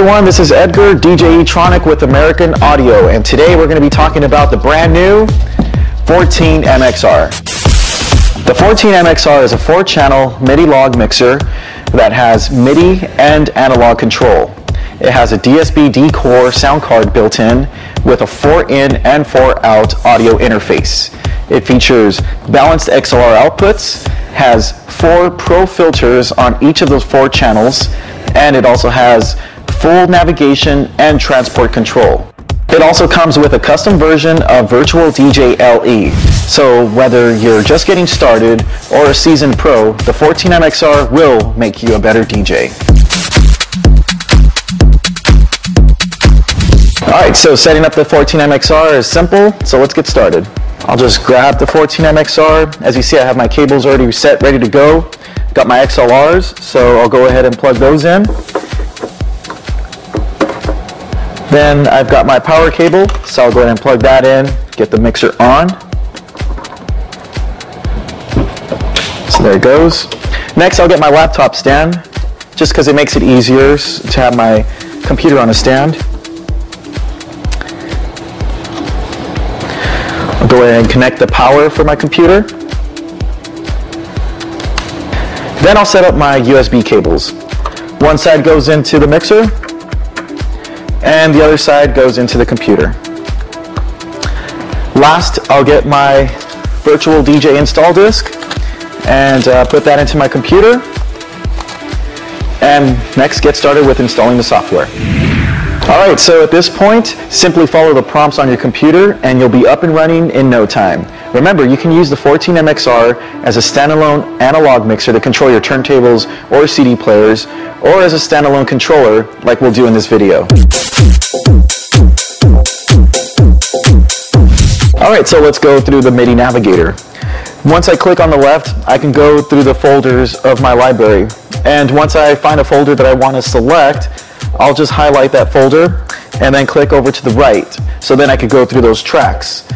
everyone, this is Edgar, DJ E-Tronic with American Audio, and today we're going to be talking about the brand new 14 MXR. The 14 MXR is a 4-channel MIDI log mixer that has MIDI and analog control. It has a DSP D-Core sound card built in with a 4-in and 4-out audio interface. It features balanced XLR outputs, has 4 Pro filters on each of those 4 channels, and it also has full navigation and transport control. It also comes with a custom version of Virtual DJ LE. So whether you're just getting started or a seasoned pro, the 14 MXR will make you a better DJ. Alright, so setting up the 14 MXR is simple, so let's get started. I'll just grab the 14 MXR. As you see, I have my cables already set, ready to go. Got my XLRs, so I'll go ahead and plug those in. Then I've got my power cable, so I'll go ahead and plug that in, get the mixer on. So there it goes. Next, I'll get my laptop stand, just because it makes it easier to have my computer on a stand. I'll go ahead and connect the power for my computer. Then I'll set up my USB cables. One side goes into the mixer, and the other side goes into the computer. Last, I'll get my Virtual DJ install disk and put that into my computer. And next, get started with installing the software. Alright, so at this point, simply follow the prompts on your computer and you'll be up and running in no time. Remember, you can use the 14 MXR as a standalone analog mixer to control your turntables or CD players, or as a standalone controller like we'll do in this video. Alright, so let's go through the MIDI navigator. Once I click on the left, I can go through the folders of my library. And once I find a folder that I want to select, I'll just highlight that folder and then click over to the right. So then I could go through those tracks.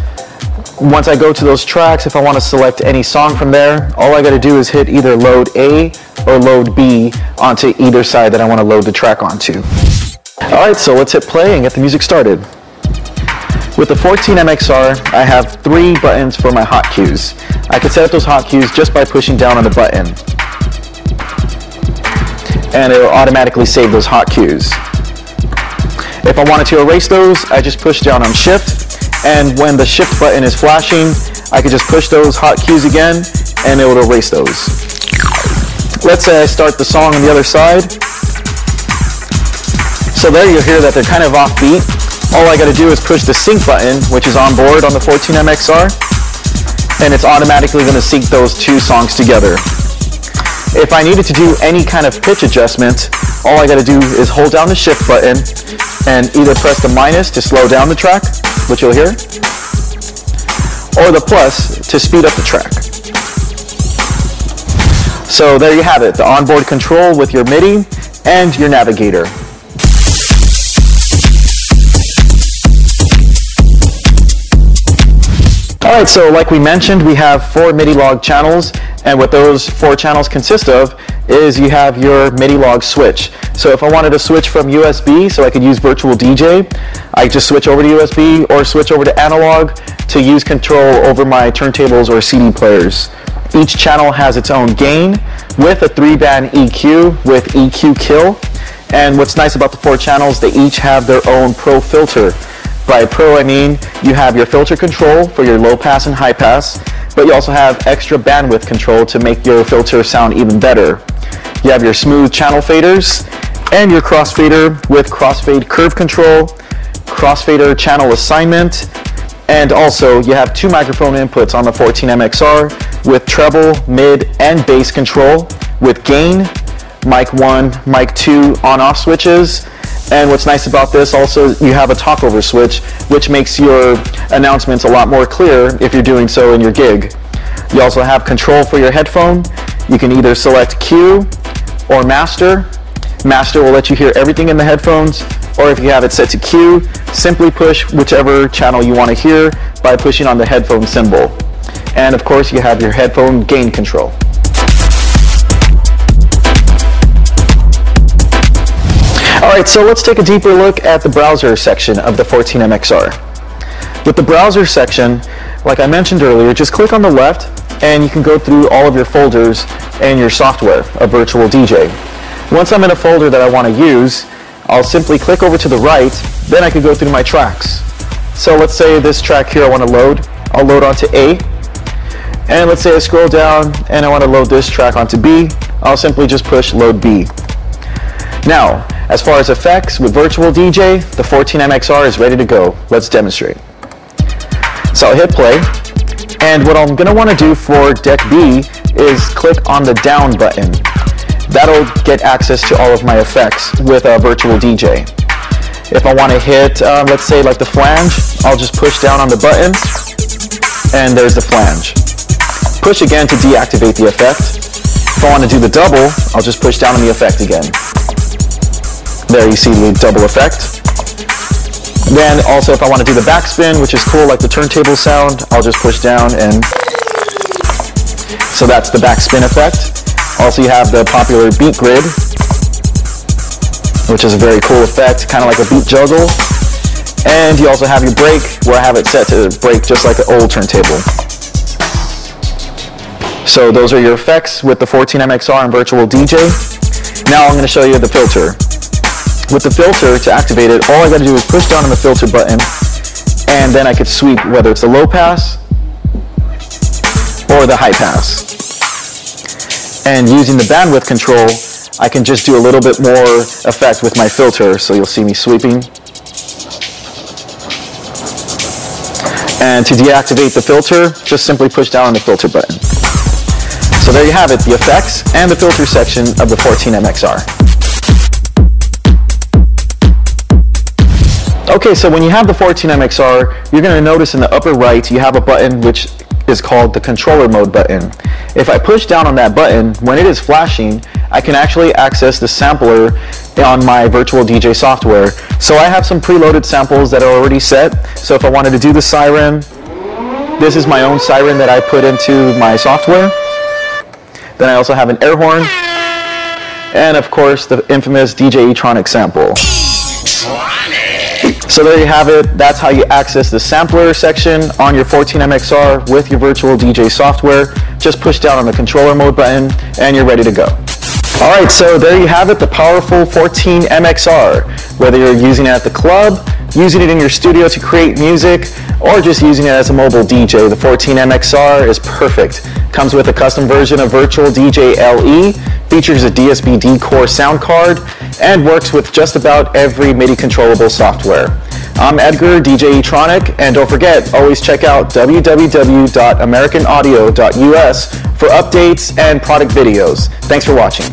Once I go to those tracks, if I want to select any song from there, all I got to do is hit either load A or load B onto either side that I want to load the track onto. Alright, so let's hit play and get the music started. With the 14 MXR, I have 3 buttons for my hot cues. I can set up those hot cues just by pushing down on the button, and it will automatically save those hot cues. If I wanted to erase those, I just push down on Shift, and when the Shift button is flashing, I can just push those hot cues again, and it will erase those. Let's say I start the song on the other side. So there you'll hear that they're kind of offbeat. All I got to do is push the sync button, which is on board on the 14 MXR, and it's automatically going to sync those 2 songs together. If I needed to do any kind of pitch adjustment, all I got to do is hold down the Shift button and either press the minus to slow down the track, which you'll hear, or the plus to speed up the track. So there you have it, the onboard control with your MIDI and your navigator. Alright, so like we mentioned, we have 4 MIDI log channels, and what those 4 channels consist of is you have your MIDI log switch. So if I wanted to switch from USB so I could use Virtual DJ, I just switch over to USB or switch over to analog to use control over my turntables or CD players. Each channel has its own gain with a 3-band EQ with EQ kill. And what's nice about the 4 channels, they each have their own Pro filter. By Pro, I mean you have your filter control for your low pass and high pass, but you also have extra bandwidth control to make your filter sound even better. You have your smooth channel faders and your crossfader with crossfade curve control, crossfader channel assignment, and also you have 2 microphone inputs on the 14 MXR with treble, mid, and bass control with gain, mic 1, mic 2 on-off switches. And what's nice about this also, you have a talkover switch, which makes your announcements a lot more clear if you're doing so in your gig. You also have control for your headphone. You can either select Q or Master. Master will let you hear everything in the headphones, or if you have it set to Q, simply push whichever channel you want to hear by pushing on the headphone symbol. And of course, you have your headphone gain control. Alright, so let's take a deeper look at the browser section of the 14MXR. With the browser section, like I mentioned earlier, just click on the left and you can go through all of your folders and your software of Virtual DJ. Once I'm in a folder that I want to use, I'll simply click over to the right, then I can go through my tracks. So let's say this track here I want to load, I'll load onto A, and let's say I scroll down and I want to load this track onto B, I'll simply just push load B. Now, as far as effects with Virtual DJ, the 14MXR is ready to go. Let's demonstrate. So I'll hit play, and what I'm going to want to do for deck B is click on the down button. That'll get access to all of my effects with Virtual DJ. If I want to hit, let's say like the flange, I'll just push down on the button, and there's the flange. Push again to deactivate the effect. If I want to do the double, I'll just push down on the effect again. There you see the double effect. Then also if I want to do the backspin, which is cool like the turntable sound, I'll just push down and so that's the backspin effect. Also you have the popular beat grid, which is a very cool effect, kind of like a beat juggle. And you also have your break, where I have it set to break just like an old turntable. So those are your effects with the 14MXR and Virtual DJ. Now I'm going to show you the filter. With the filter, to activate it, all I got to do is push down on the filter button, and then I could sweep whether it's the low pass or the high pass. And using the bandwidth control, I can just do a little bit more effect with my filter, so you'll see me sweeping. And to deactivate the filter, just simply push down on the filter button. So there you have it, the effects and the filter section of the 14MXR. Okay, so when you have the 14MXR, you're going to notice in the upper right you have a button which is called the controller mode button. If I push down on that button, when it is flashing, I can actually access the sampler on my Virtual DJ software. So I have some preloaded samples that are already set. So if I wanted to do the siren, this is my own siren that I put into my software. Then I also have an air horn, and of course the infamous DJ E-tronic sample. So there you have it. That's how you access the sampler section on your 14MXR with your Virtual DJ software. Just push down on the controller mode button and you're ready to go. Alright, so there you have it, the powerful 14MXR. Whether you're using it at the club, using it in your studio to create music, or just using it as a mobile DJ, the 14MXR is perfect. Comes with a custom version of Virtual DJ LE, features a DSP-D core sound card, and works with just about every MIDI controllable software. I'm Edgar, DJ E-tronic, and don't forget, always check out www.americanaudio.us for updates and product videos. Thanks for watching.